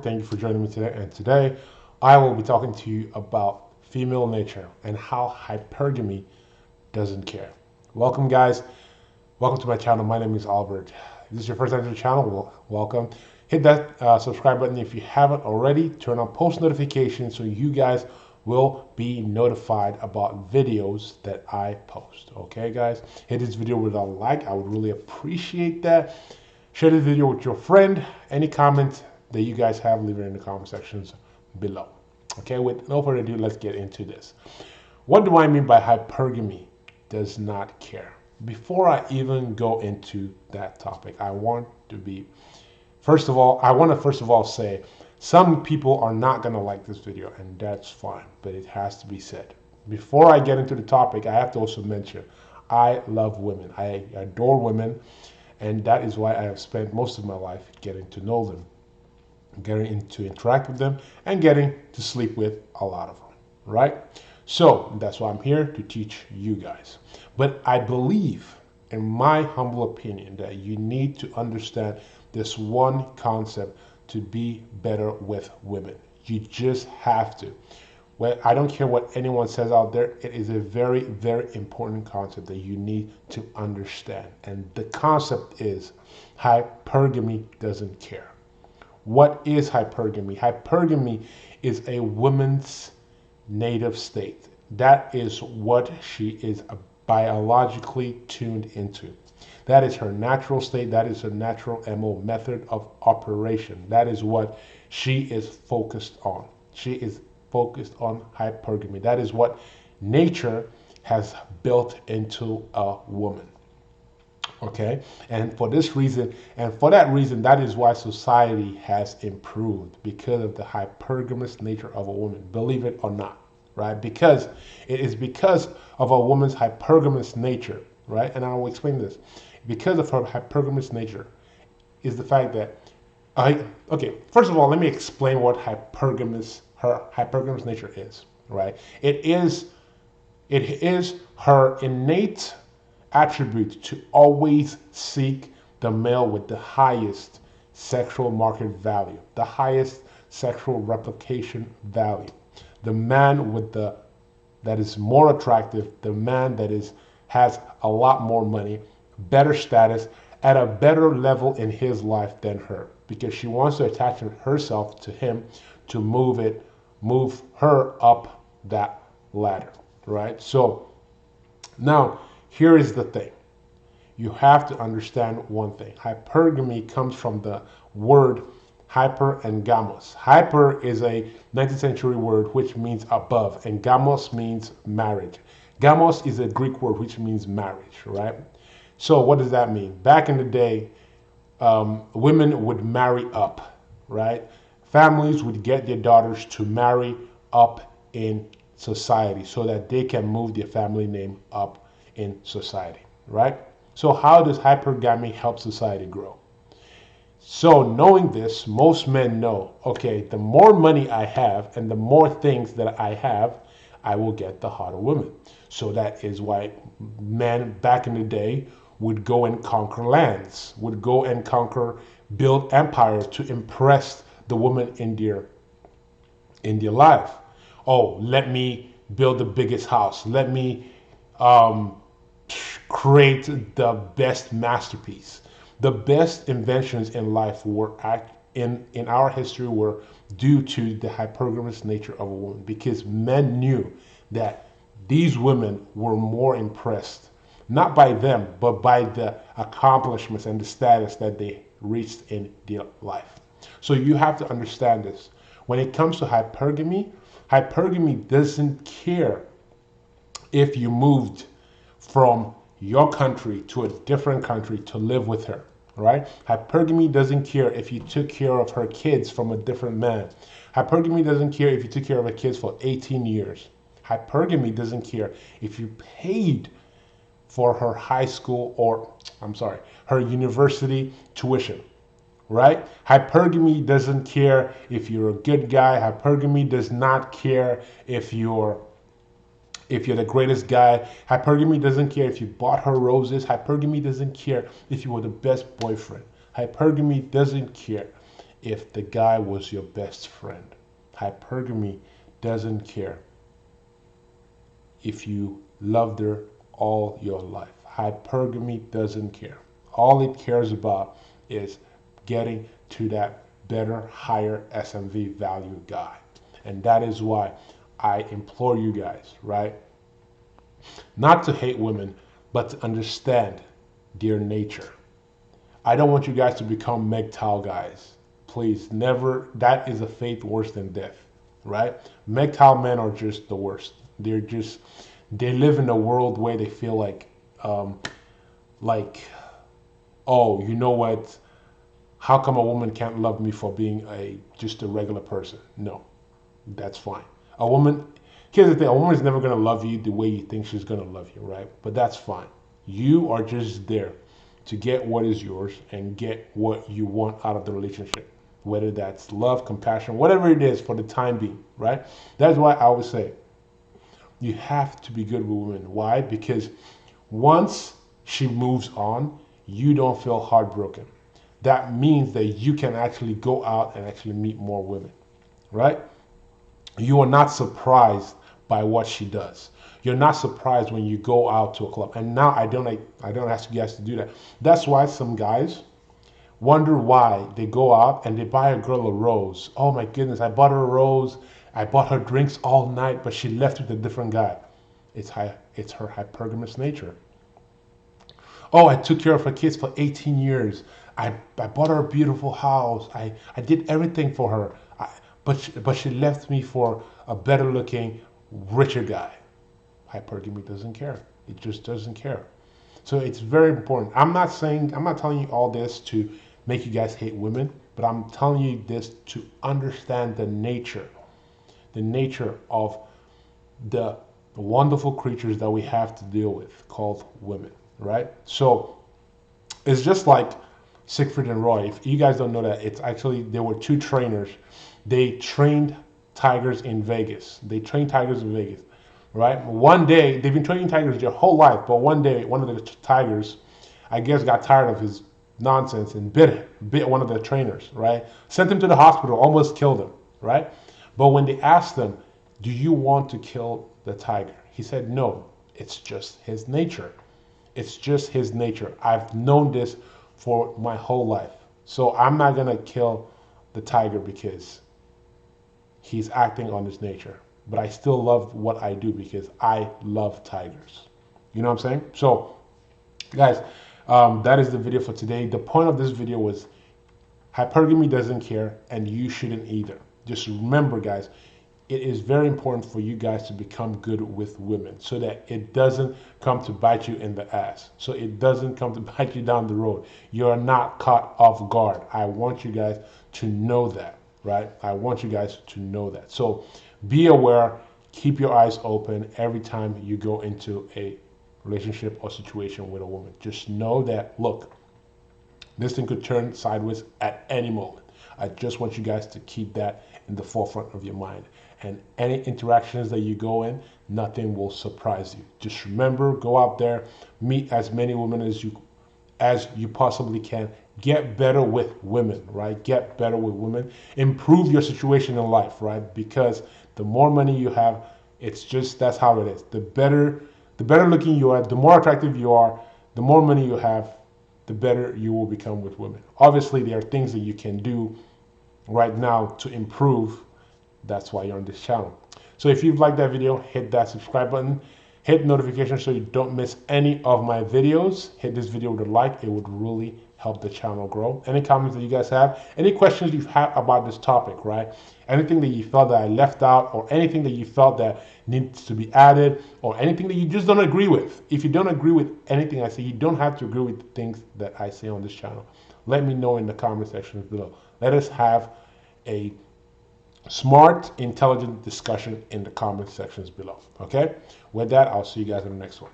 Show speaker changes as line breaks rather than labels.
Thank you for joining me today. And today I will be talking to you about female nature and how hypergamy doesn't care. Welcome, guys. Welcome to my channel. My name is Albert. If this is your first time to the channel, well, welcome. Hit that subscribe button if you haven't already. Turn on post notifications so you guys will be notified about videos that I post. Okay, guys? Hit this video with a like. I would really appreciate that. Share this video with your friend. Any comments that you guys have, leave it in the comment sections below. Okay, with no further ado, let's get into this. What do I mean by hypergamy does not care? Before I even go into that topic, I want to first of all say some people are not going to like this video, and that's fine, but it has to be said. Before I get into the topic, I have to also mention I love women. I adore women. And that is why I have spent most of my life getting to know them, getting to interact with them, and getting to sleep with a lot of them, right? So that's why I'm here to teach you guys. But I believe, in my humble opinion, that you need to understand this one concept to be better with women. You just have to. Well, I don't care what anyone says out there. It is a very, very important concept that you need to understand. And the concept is hypergamy doesn't care. What is hypergamy? Hypergamy is a woman's native state. That is what she is biologically tuned into. That is her natural state. That is her natural MO, method of operation. That is what she is focused on. She is focused on hypergamy. That is what nature has built into a woman. Okay, and for this reason, and for that reason, that is why society has improved, because of the hypergamous nature of a woman, believe it or not, right? Because it is because of a woman's hypergamous nature, right? And I will explain this. Because of her hypergamous nature is the fact that okay, first of all, let me explain what her hypergamous nature is, right? It is her innate attribute to always seek the male with the highest sexual market value, the highest sexual replication value, the man that is more attractive, the man that has a lot more money, better status, at a better level in his life than her, because she wants to attach herself to him to move her up that ladder, right? So now here is the thing. You have to understand one thing. Hypergamy comes from the word hyper and gamos. Hyper is a 19th century word which means above, and gamos means marriage. Gamos is a Greek word which means marriage, right? So what does that mean? Back in the day, women would marry up, right? Families would get their daughters to marry up in society so that they can move their family name up in society, right? So how does hypergamy help society grow? So knowing this, most men know, okay, the more money I have and the more things that I have, I will get the hotter woman. So that is why men back in the day would go and conquer lands, would go and build empires to impress the woman in their life. Oh, let me build the biggest house. Let me create the best masterpiece. The best inventions in life were in our history were due to the hypergamous nature of a woman, because men knew that these women were more impressed, not by them, but by the accomplishments and the status that they reached in their life. So you have to understand this. When it comes to hypergamy, hypergamy doesn't care if you moved from your country to a different country to live with her, right? Hypergamy doesn't care if you took care of her kids from a different man. Hypergamy doesn't care if you took care of her kids for 18 years. Hypergamy doesn't care if you paid for her her university tuition, right? Hypergamy doesn't care if you're a good guy. Hypergamy does not care if you're the greatest guy. Hypergamy doesn't care if you bought her roses. Hypergamy doesn't care if you were the best boyfriend. Hypergamy doesn't care if the guy was your best friend. Hypergamy doesn't care if you loved her all your life. Hypergamy doesn't care. All it cares about is getting to that better, higher SMV value guy. And that is why I implore you guys, right? Not to hate women, but to understand their nature. I don't want you guys to become MGTOW guys. Please, never. That is a fate worse than death, right? MGTOW men are just the worst. They live in a world where they feel like, oh, you know what? How come a woman can't love me for being just a regular person? No, that's fine. Here's the thing, a woman is never going to love you the way you think she's going to love you, right? But that's fine. You are just there to get what is yours and get what you want out of the relationship, whether that's love, compassion, whatever it is for the time being, right? That's why I always say you have to be good with women. Why? Because once she moves on, you don't feel heartbroken. That means that you can actually go out and actually meet more women, right? You are not surprised by what she does. You're not surprised when you go out to a club. And now I don't ask you guys to do that. That's why some guys wonder why they go out and they buy a girl a rose. Oh my goodness, I bought her a rose. I bought her drinks all night, but she left with a different guy. It's her hypergamous nature. Oh, I took care of her kids for 18 years. I bought her a beautiful house. I did everything for her. But she left me for a better looking, richer guy. Hypergamy doesn't care. It just doesn't care. So it's very important. I'm not telling you all this to make you guys hate women, but I'm telling you this to understand the nature of the wonderful creatures that we have to deal with called women, right? So it's just like Siegfried and Roy. If you guys don't know that, it's actually, there were two trainers. They trained tigers in Vegas. Right? One day, they've been training tigers their whole life, but one day, one of the tigers, I guess, got tired of his nonsense and bit one of the trainers, right? Sent him to the hospital, almost killed him, right? But when they asked him, do you want to kill the tiger? He said, no, it's just his nature. It's just his nature. I've known this for my whole life. So I'm not going to kill the tiger because he's acting on his nature. But I still love what I do because I love tigers. You know what I'm saying? So, guys, that is the video for today. The point of this video was hypergamy doesn't care, and you shouldn't either. Just remember, guys, it is very important for you guys to become good with women so that it doesn't come to bite you in the ass. So it doesn't come to bite you down the road. You're not caught off guard. I want you guys to know that, right? I want you guys to know that. So be aware, keep your eyes open every time you go into a relationship or situation with a woman. Just know that, look, this thing could turn sideways at any moment. I just want you guys to keep that in the forefront of your mind. And any interactions that you go in, nothing will surprise you. Just remember, go out there, meet as many women as you possibly can. Get better with women, right? Get better with women. Improve your situation in life, right? Because the more money you have, it's just, that's how it is. The better looking you are, the more attractive you are, the more money you have, the better you will become with women. Obviously, there are things that you can do right now to improve. That's why you're on this channel. So if you've liked that video, hit that subscribe button, hit notification so you don't miss any of my videos. Hit this video with a like. It would really help the channel grow. Any comments that you guys have, any questions you've had about this topic, right? Anything that you felt that I left out, or anything that you felt that needs to be added, or anything that you just don't agree with. If you don't agree with anything I say, you don't have to agree with the things that I say on this channel. Let me know in the comment sections below. Let us have a smart, intelligent discussion in the comment sections below. Okay? With that, I'll see you guys in the next one.